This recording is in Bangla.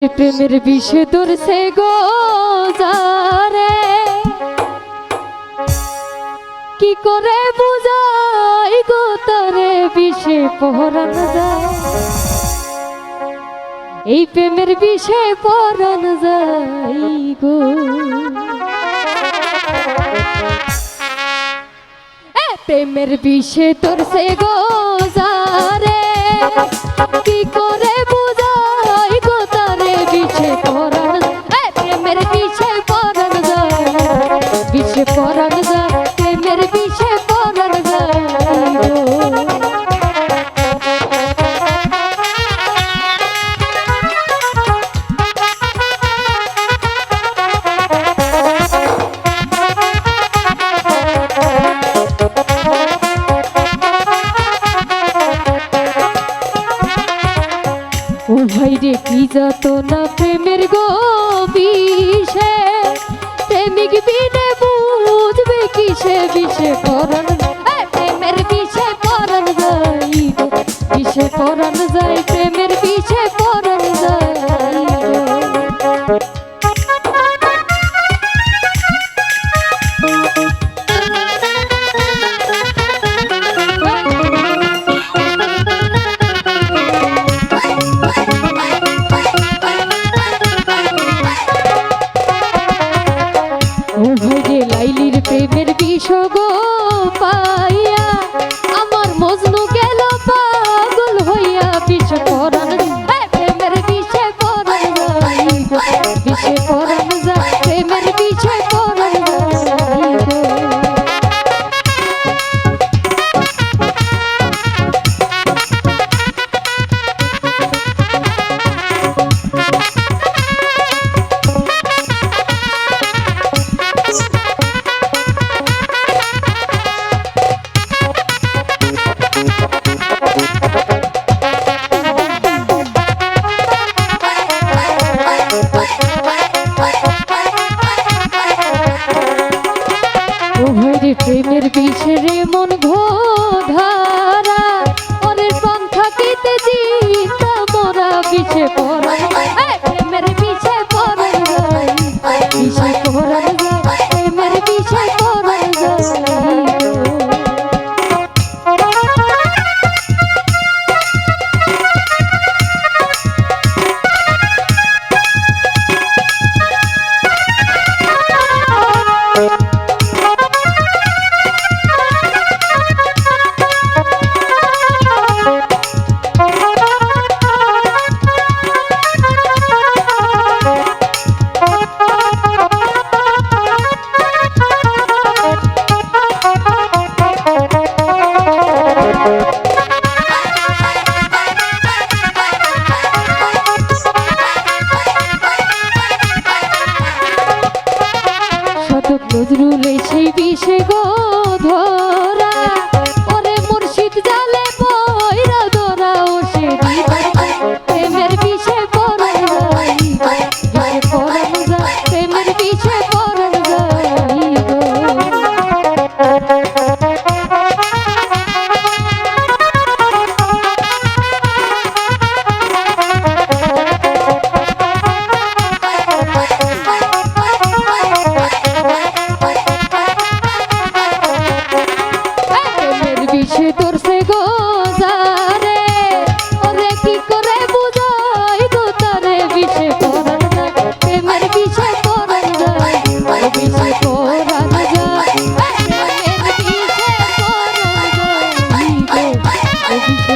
প্রেমের বিষে ধরছে গো যারে কি করে বুঝাই গো তারে বিষে পরান যায় এই প্রেমের বিষে পরান যায় গো প্রেমের বিষে ধরছে গো যারে কি করে বুঝাই গো তারে বিষে পরান প্রেমের বিষে পরান যায় বিষে পরান যায় প্রেমের বিষে পরান যায় ও ভাই রে কি যত না প্রেমের গো বিষে প্রেমিক বিনে বুঝবে কিসে বিষে পরান প্রেমের বিষে পরান যায় বিষে পরান যায় প্রেমের বিষে পরান যায় লাইলির প্রেমের বিষ গো পাইয়া আমার মজনু গেল পাগল হইয়া বিষ পরান প্রেমের বিষে পরান যায় বিষে পরান যায় প্রেমের বিষে পরান যায় প্রেমের বিষে রে মন ঘোধারা ওরের প্রাণ থাকিতে জিতা মোরা বিষে পরান প্রেমের বিষে পরান যায় বিষে পরান যায় প্রেমের বিষে পরান যায় নজরুল সেই বিষে গো ধরা ওরে মুর্শিদ জালে পয়রা ধরা ও সে প্রেমের বিষে পরান যায় বিষে পরান যায় প্রেমের বিষে পরান যায় গো বিষে ধরছে গো যারে ওরে কি করে বুঝাই গো তারে বিষে পরান যায় প্রেমের বিষে পরান যায় বিষে পরান যায় প্রেমের বিষে পরান যায় বিষে